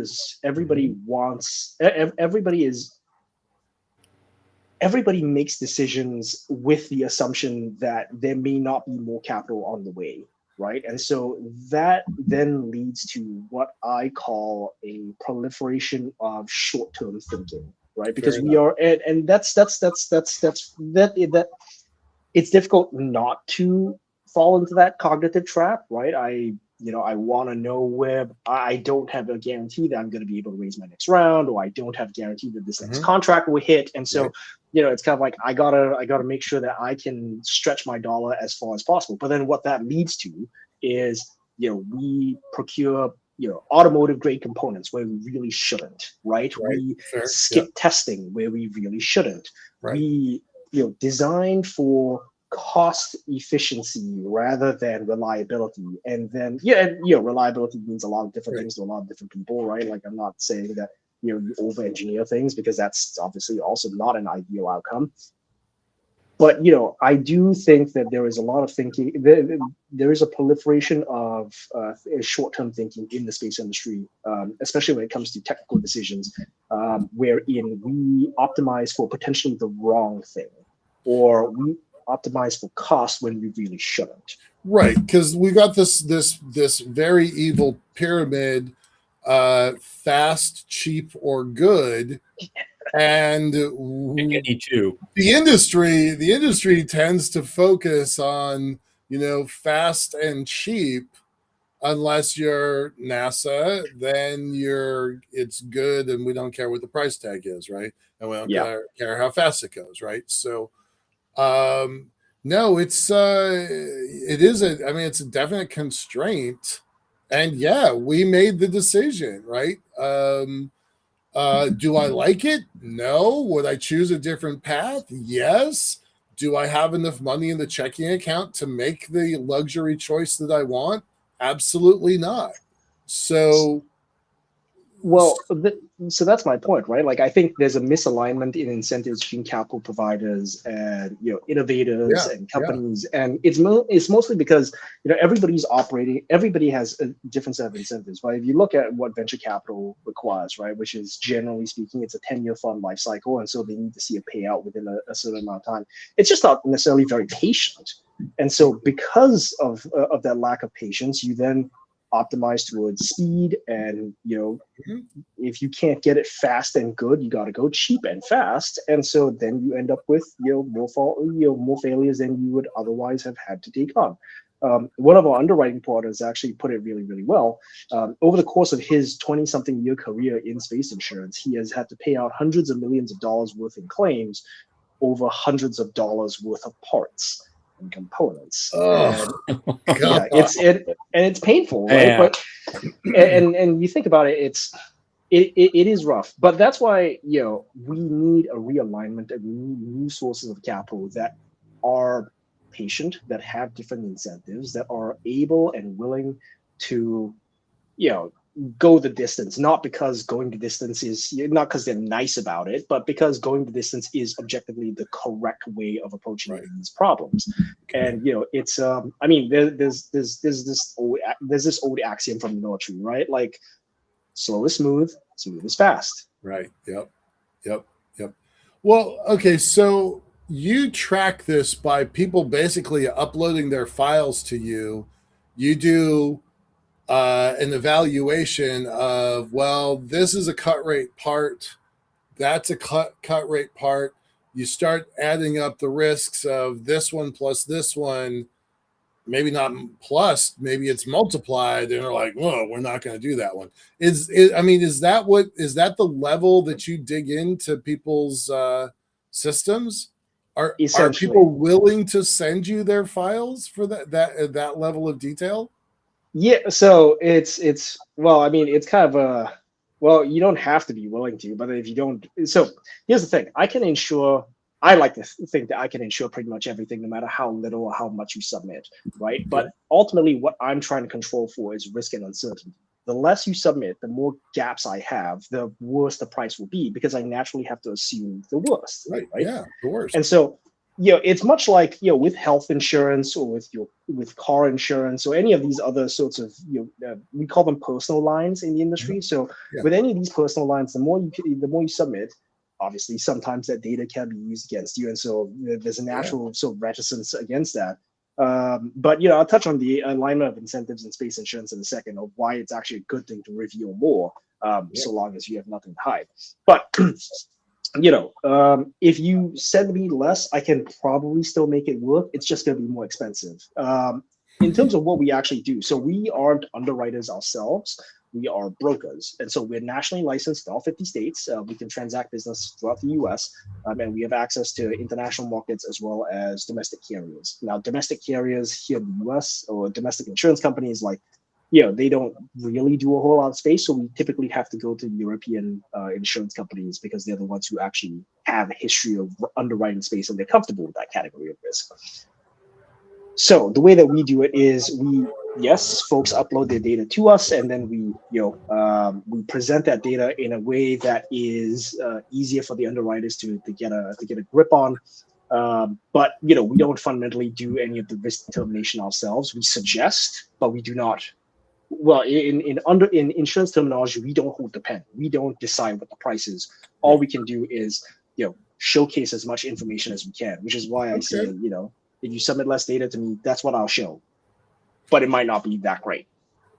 makes decisions with the assumption that there may not be more capital on the way, right? And so that then leads to what I call a proliferation of short-term thinking, right? Because we are, and that's it's difficult not to fall into that cognitive trap, right? I want to know where I don't have a guarantee that I'm going to be able to raise my next round, or I don't have a guarantee that this next contract will hit. And so, it's kind of like, I gotta make sure that I can stretch my dollar as far as possible. But then what that leads to is, we procure, automotive grade components where we really shouldn't, right? We skip testing where we really shouldn't. We, design for cost efficiency rather than reliability. And then reliability means a lot of different things to a lot of different people, right? Like, I'm not saying that you over engineer things, because that's obviously also not an ideal outcome. But I do think that there is a lot of thinking. There is a proliferation of short-term thinking in the space industry, especially when it comes to technical decisions, wherein we optimize for potentially the wrong thing, or we optimize for cost when we really shouldn't. Right, because we got this very evil pyramid, fast, cheap, or good, and the industry tends to focus on fast and cheap. Unless you're NASA, then it's good, and we don't care what the price tag is, right? And we don't care how fast it goes, right? So no, it's a definite constraint. And we made the decision, right? Do I like it? No. Would I choose a different path? Yes. Do I have enough money in the checking account to make the luxury choice that I want? Absolutely not. So so that's my point, right? Like, I think there's a misalignment in incentives between capital providers and innovators and companies, and it's mostly because everybody has a different set of incentives, right? If you look at what venture capital requires, right, which is, generally speaking, it's a 10-year fund life cycle, and so they need to see a payout within a certain amount of time. It's just not necessarily very patient, and so because of that lack of patience, you then optimized towards speed, and Mhm. if you can't get it fast and good, you got to go cheap and fast, and so then you end up with more failures than you would otherwise have had to take on. One of our underwriting partners actually put it really, really well. Over the course of his 20-something year career in space insurance, he has had to pay out hundreds of millions of dollars worth in claims over hundreds of dollars worth of parts and components. Oh, And God. yeah, it's painful, right? Yeah. But and you think about it, it is rough. But that's why we need a realignment, and we need new sources of capital that are patient, that have different incentives, that are able and willing to go the distance, not because going the distance is not because they're nice about it, but because going the distance is objectively the correct way of approaching Right. these problems. And it's I mean, there's this old axiom from the military, right? Like, slow is smooth, smooth is fast. Right. Yep. Yep. Well, okay. So you track this by people basically uploading their files to you. You do an evaluation of, well, this is a cut rate part. That's a cut rate part. You start adding up the risks of this one plus this one. Maybe not plus, maybe it's multiplied, and they're like, "Whoa, we're not going to do that one." I mean, is that the level that you dig into people's systems? Are Essentially. people willing to send you their files for that level of detail? Yeah, so it's well, I mean, it's kind of you don't have to be willing to, but if you don't, so here's the thing: I like to think that I can insure pretty much everything, no matter how little or how much you submit, right? Okay. But ultimately, what I'm trying to control for is risk and uncertainty. The less you submit, the more gaps I have, the worse the price will be, because I naturally have to assume the worst, Right. right? Yeah. The worst. And so, it's much like with health insurance, or with car insurance, or any of these other sorts of we call them personal lines in the industry. So Yeah. with any of these personal lines, the more you submit, obviously sometimes that data can be used against you, and so there's a natural sort of reticence against that. But I'll touch on the alignment of incentives in space insurance in a second, of why it's actually a good thing to reveal more, so long as you have nothing to hide. But if you send me less, I can probably still make it work. It's just going to be more expensive. In terms of what we actually do, so we aren't underwriters ourselves. We are brokers. And so we're nationally licensed in all 50 states. We can transact business throughout the US, and we have access to international markets as well as domestic carriers. Now, domestic carriers here in the US, or domestic insurance companies, like, they don't really do a whole lot of space. So we typically have to go to European insurance companies, because they're the ones who actually have a history of underwriting space, and they're comfortable with that category of risk. So the way that we do it is folks upload their data to us, and then we present that data in a way that is easier for the underwriters to get a grip on. But we don't fundamentally do any of the risk determination ourselves. We suggest, but we do not. Well, in insurance terminology, we don't hold the pen. We don't decide what the price is. All we can do is showcase as much information as we can, which is why I say, if you submit less data to me, that's what I'll show. But it might not be that great.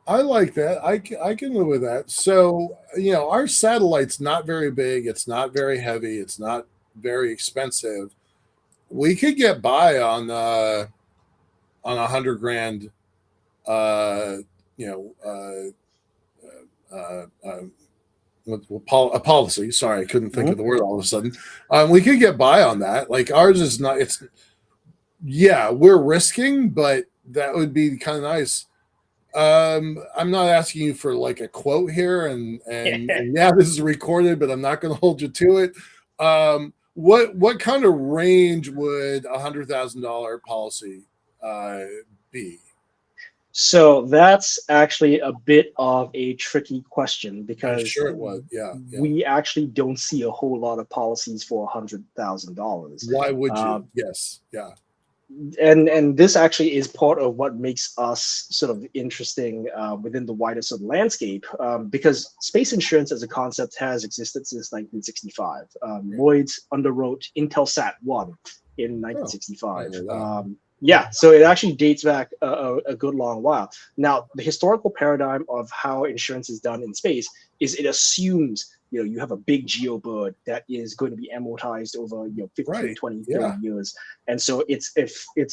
I like that. I can live with that. So, our satellite's not very big. It's not very heavy. It's not very expensive. We could get by on $100,000. A policy. Sorry, I couldn't think of the word all of a sudden. We could get by on that. Like, ours is not. We're risking, but that would be kind of nice. I'm not asking you for like a quote here, and this is recorded, but I'm not going to hold you to it. What kind of range would $100,000 policy be? So that's actually a bit of a tricky question, because I'm sure it was. Yeah. We actually don't see a whole lot of policies for $100,000. Why would you? Yes. Yeah. And this actually is part of what makes us sort of interesting within the wider sort of landscape, because space insurance as a concept has existed since 1965. Lloyd's underwrote Intelsat 1 in 1965. Yeah, so it actually dates back a good long while. Now, the historical paradigm of how insurance is done in space is it assumes you have a big geobird that is going to be amortized over 15, Right. 20, 30 Yeah. years. And so it's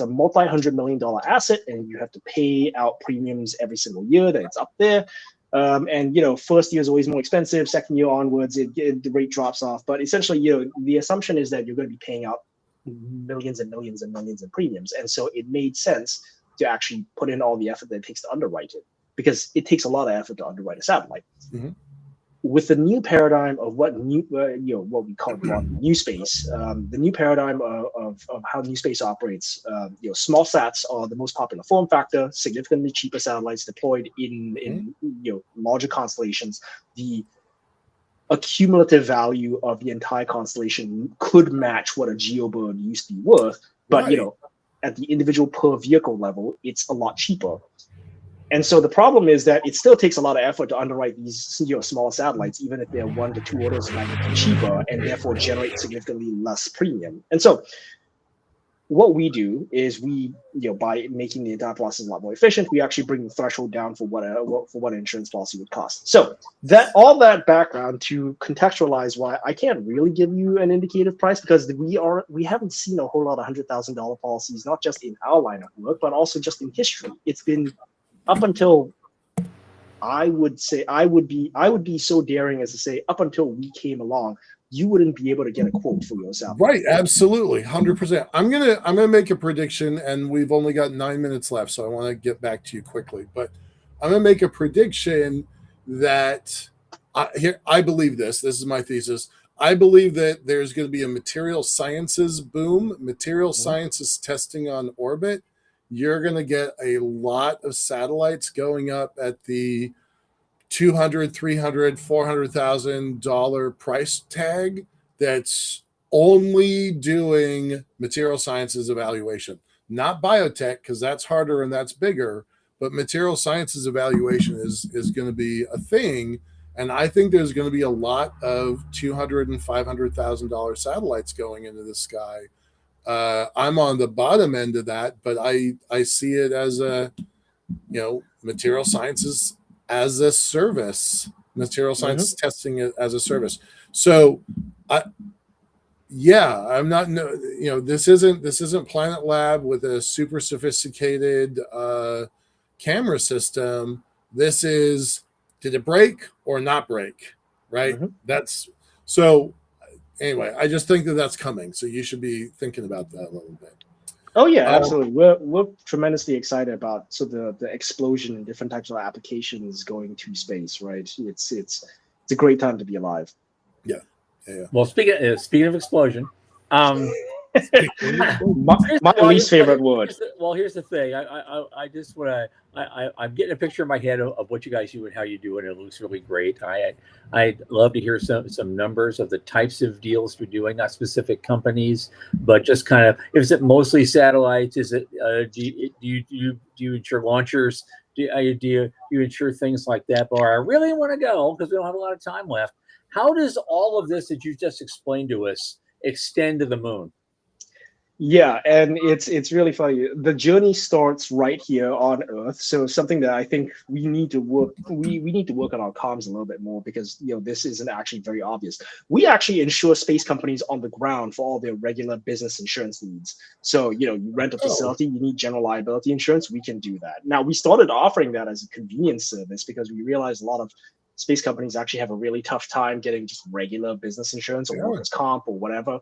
a multi-$100 million asset, and you have to pay out premiums every single year that it's up there. And first year is always more expensive. Second year onwards, the rate drops off. But essentially, the assumption is that you're going to be paying out millions and millions and millions in premiums. And so it made sense to actually put in all the effort that it takes to underwrite it, because it takes a lot of effort to underwrite a satellite. Mm-hmm. With the new paradigm of what what we call broadly new space, the new paradigm of how new space operates, small sats are the most popular form factor, significantly cheaper satellites deployed in larger constellations. The accumulative value of the entire constellation could match what a geobird used to be worth, but Right. at the individual per vehicle level, it's a lot cheaper. And so the problem is that it still takes a lot of effort to underwrite these smaller satellites, even if they're 1 to 2 orders of magnitude cheaper, and therefore generate significantly less premium. And so what we do is by making the entire process a lot more efficient, we actually bring the threshold down for what an insurance policy would cost. So all that background to contextualize why I can't really give you an indicative price, because we haven't seen a whole lot of $100,000 policies, not just in our line of work, but also just in history. It's been up until, I would be so daring as to say, up until we came along, you wouldn't be able to get a quote for yourself. Right, absolutely, 100%. I'm gonna make a prediction, and we've only got 9 minutes left, so I want to get back to you quickly. But I'm gonna make a prediction that I believe this. This is my thesis. I believe that there's going to be a material sciences boom, material sciences testing on orbit. You're going to get a lot of satellites going up at the $200, $300, $400,000 price tag that's only doing material sciences evaluation, not biotech, because that's harder and that's bigger, but material sciences evaluation is going to be a thing. And I think there's going to be a lot of $200,000 and $500,000 satellites going into the sky. I'm on the bottom end of that, but I see it as a material sciences as a service, material science testing it as a service. So I'm not, this isn't Planet Lab with a super sophisticated camera system. This is, did it break or not break? Right. That's so anyway, I just think that that's coming. So you should be thinking about that a little bit. Oh yeah, absolutely. We're tremendously excited about the explosion in different types of applications going to space. Right, it's a great time to be alive. Yeah. Well, speaking of explosion, my least favorite word. Here's the thing. I just want to. I'm getting a picture in my head of what you guys do and how you do it. It looks really great. I'd love to hear some numbers of the types of deals you're doing, not specific companies, but just kind of. Is it mostly satellites? Is it? Do you insure launchers? Do you insure things like that? But I really want to go because we don't have a lot of time left. How does all of this that you just explained to us extend to the moon? Yeah, and it's really funny. The journey starts right here on Earth. So something that I think we need to work we need to work on our comms a little bit more, because this isn't actually very obvious. We actually insure space companies on the ground for all their regular business insurance needs. So you rent a facility, you need general liability insurance, we can do that. Now, we started offering that as a convenience service because we realized a lot of space companies actually have a really tough time getting just regular business insurance or workers' comp or whatever.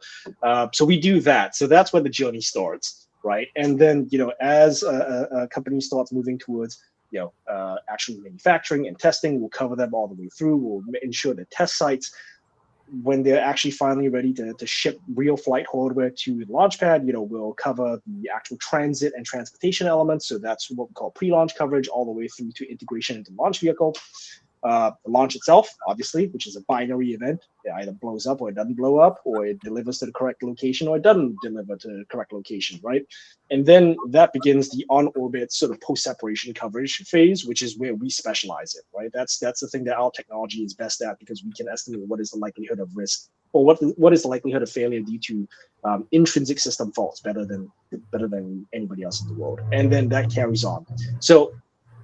So we do that. So that's where the journey starts, right? And then, as a company starts moving towards, actually manufacturing and testing, we'll cover them all the way through. We'll ensure the test sites, when they're actually finally ready to ship real flight hardware to the launch pad, we'll cover the actual transit and transportation elements. So that's what we call pre-launch coverage, all the way through to integration into launch vehicle. The launch itself, obviously, which is a binary event. It either blows up or it doesn't blow up, or it delivers to the correct location or it doesn't deliver to the correct location, right? And then that begins the on-orbit sort of post-separation coverage phase, which is where we specialize in, right? That's the thing that our technology is best at, because we can estimate what is the likelihood of risk or what is the likelihood of failure due to intrinsic system faults better than anybody else in the world, and then that carries on. So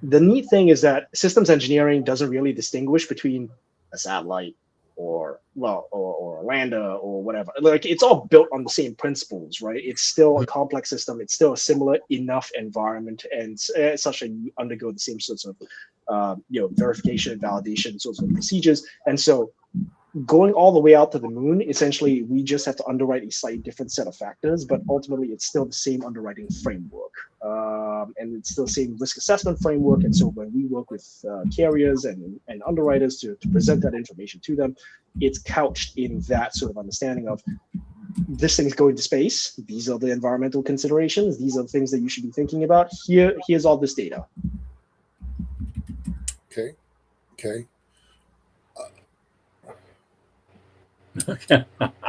the neat thing is that systems engineering doesn't really distinguish between a satellite or a lander or whatever. Like, it's all built on the same principles, right? It's still a complex system. It's still a similar enough environment, and such that you undergo the same sorts of verification and validation sorts of procedures. And so going all the way out to the moon, essentially, we just have to underwrite a slightly different set of factors, but ultimately it's still the same underwriting framework. And it's still the same risk assessment framework. And so when we work with carriers and underwriters to present that information to them, it's couched in that sort of understanding of, this thing's going to space. These are the environmental considerations. These are the things that you should be thinking about. Here's all this data. Okay.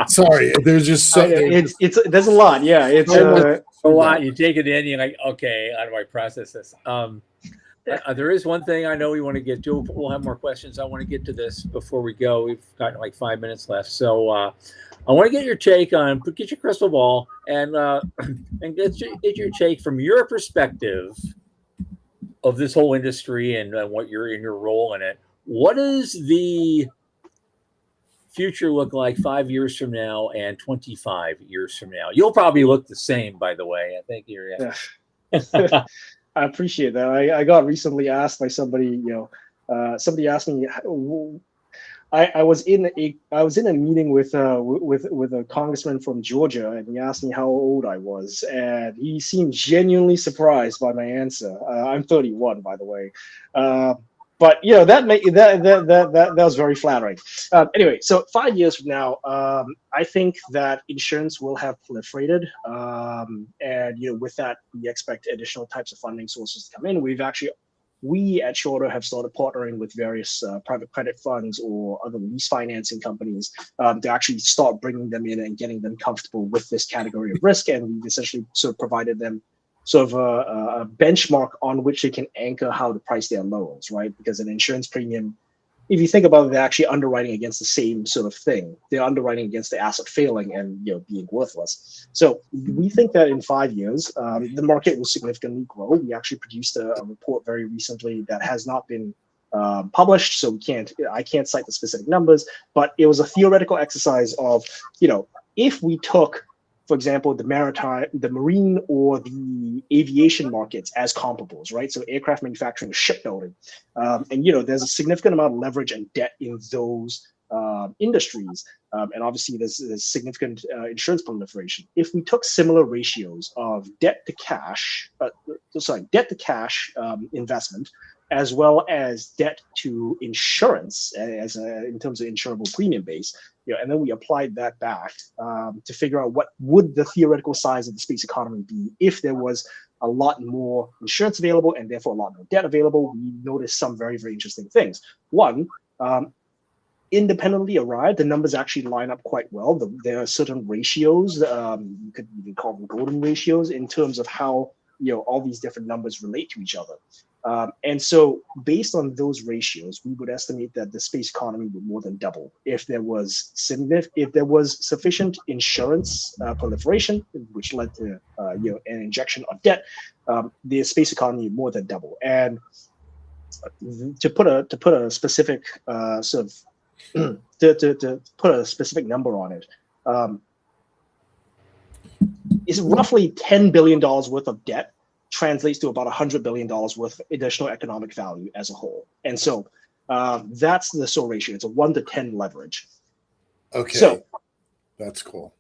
Sorry, there's just so there's a lot. Yeah, it's a lot. You take it in, you're like, okay, how do I process this? There is one thing I know we want to get to. We'll have more questions. I want to get to this before we go. We've got like 5 minutes left, so I want to get your take on, get your crystal ball and get your take from your perspective of this whole industry and what you're in your role in it. What does the future look like 5 years from now and 25 years from now? You'll probably look the same, by the way. I think you're. Yeah. I appreciate that. I got recently asked by somebody. Somebody asked me. I was in a meeting with a congressman from Georgia, and he asked me how old I was, and he seemed genuinely surprised by my answer. I'm 31, by the way. But that was very flattering. Anyway, so 5 years from now, I think that insurance will have proliferated, and with that, we expect additional types of funding sources to come in. We at Shorter have started partnering with various private credit funds or other lease financing companies to actually start bringing them in and getting them comfortable with this category of risk, and we've essentially sort of provided them sort of a benchmark on which they can anchor how to price their loans, right? Because an insurance premium, if you think about it, they're actually underwriting against the same sort of thing. They're underwriting against the asset failing and being worthless. So we think that in 5 years, the market will significantly grow. We actually produced a report very recently that has not been published, so I can't cite the specific numbers, but it was a theoretical exercise of, if we took, for example, the marine or the aviation markets as comparables, right? So aircraft manufacturing, shipbuilding, and there's a significant amount of leverage and debt in those industries, and obviously there's significant insurance proliferation. If we took similar ratios of debt to cash investment, as well as debt to insurance in terms of insurable premium base, and then we applied that back to figure out what would the theoretical size of the space economy be if there was a lot more insurance available and therefore a lot more debt available. We noticed some very, very interesting things. One, independently arrived, the numbers actually line up quite well. There are certain ratios, you could even call them golden ratios, in terms of how all these different numbers relate to each other. And so based on those ratios, we would estimate that the space economy would more than double if there was sufficient insurance proliferation, which led to an injection of debt. The space economy would more than double. And to put a specific sort of to put a specific number on it, is roughly $10 billion worth of debt translates to about $100 billion worth of additional economic value as a whole. And so that's the SOAR ratio. It's a 1 to 10 leverage. Okay. So that's cool.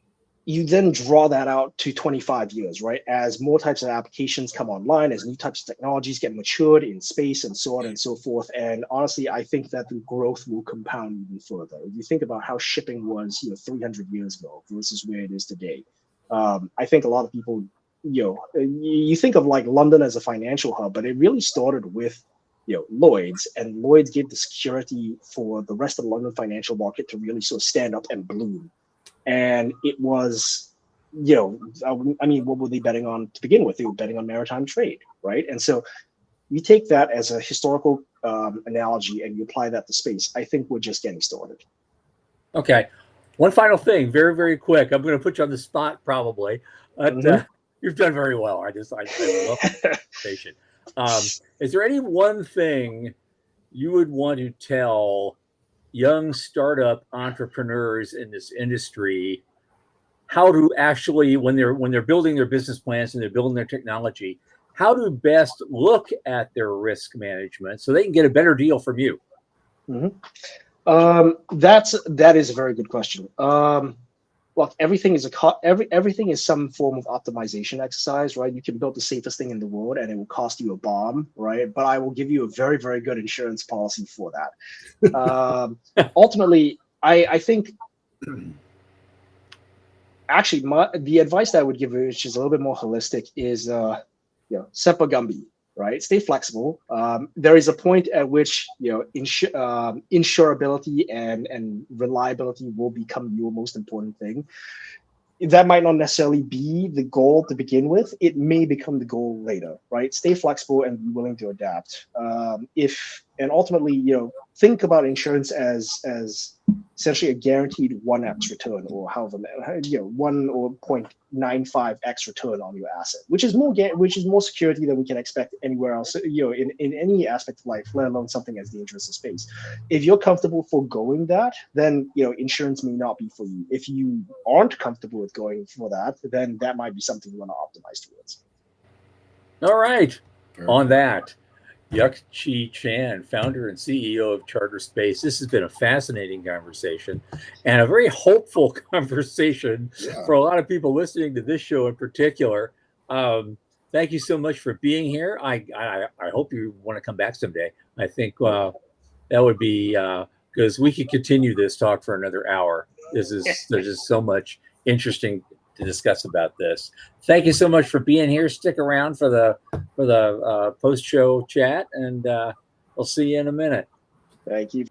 You then draw that out to 25 years, right? As more types of applications come online, as new types of technologies get matured in space and so on and so forth. And honestly, I think that the growth will compound even further. If you think about how shipping was 300 years ago versus where it is today, I think a lot of people, you think of like London as a financial hub, but it really started with Lloyd's, and Lloyd's gave the security for the rest of the London financial market to really sort of stand up and bloom. And it was, I mean, what were they betting on to begin with? They were betting on maritime trade, right? And so you take that as a historical analogy and you apply that to space. I think we're just getting started. Okay. One final thing, very, very quick. I'm going to put you on the spot probably, but you've done very well. I love the conversation. Is there any one thing you would want to tell young startup entrepreneurs in this industry how to actually, when they're building their business plans and they're building their technology, how to best look at their risk management so they can get a better deal from you? That is a very good question. Look, everything is everything is some form of optimization exercise, right? You can build the safest thing in the world and it will cost you a bomb, right? But I will give you a very, very good insurance policy for that. Ultimately, I think actually the advice that I would give you, which is a little bit more holistic, is Semper Gumby, right? Stay flexible. There is a point at which insurability and reliability will become your most important thing. That might not necessarily be the goal to begin with. It may become the goal later, right? Stay flexible and be willing to adapt. And ultimately, think about insurance as essentially a guaranteed 1x return, or however, 1 or 0.95x return on your asset, which is more security than we can expect anywhere else, in any aspect of life, let alone something as dangerous as space. If you're comfortable foregoing that, then insurance may not be for you. If you aren't comfortable with going for that, then that might be something you want to optimize towards. All right. On that, Yuck-Chi Chan, founder and CEO of Charter Space. This has been a fascinating conversation and a very hopeful conversation for a lot of people listening to this show in particular. Thank you so much for being here. I hope you want to come back someday. I think that would be because we could continue this talk for another hour. There's just so much interesting to discuss about this. Thank you so much for being here. Stick around for the post-show chat, and we'll see you in a minute. Thank you.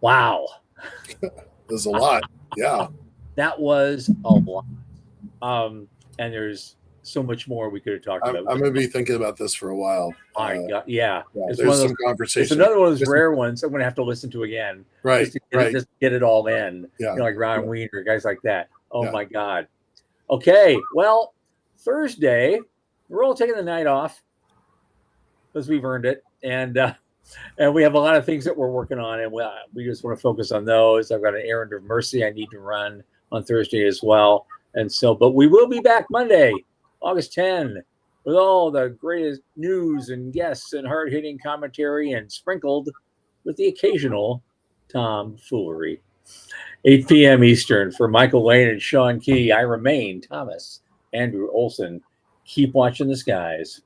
Wow. There's a lot. Yeah. That was a lot. And there's so much more we could have talked about. I'm going to be thinking about this for a while. Yeah. There's some conversation. It's another one of those rare ones I'm going to have to listen to again. Right. Just to get it all in. Yeah. Like Ron Wiener, guys like that. Oh my God. Okay. Well, Thursday, we're all taking the night off because we've earned it. And we have a lot of things that we're working on, and we just want to focus on those. I've got an errand of mercy I need to run on Thursday as well. And so, but we will be back Monday, August 10, with all the greatest news and guests and hard-hitting commentary, and sprinkled with the occasional tomfoolery. 8 p.m. Eastern. For Michael Lane and Sean Key, I remain Thomas Andrew Olson. Keep watching the skies.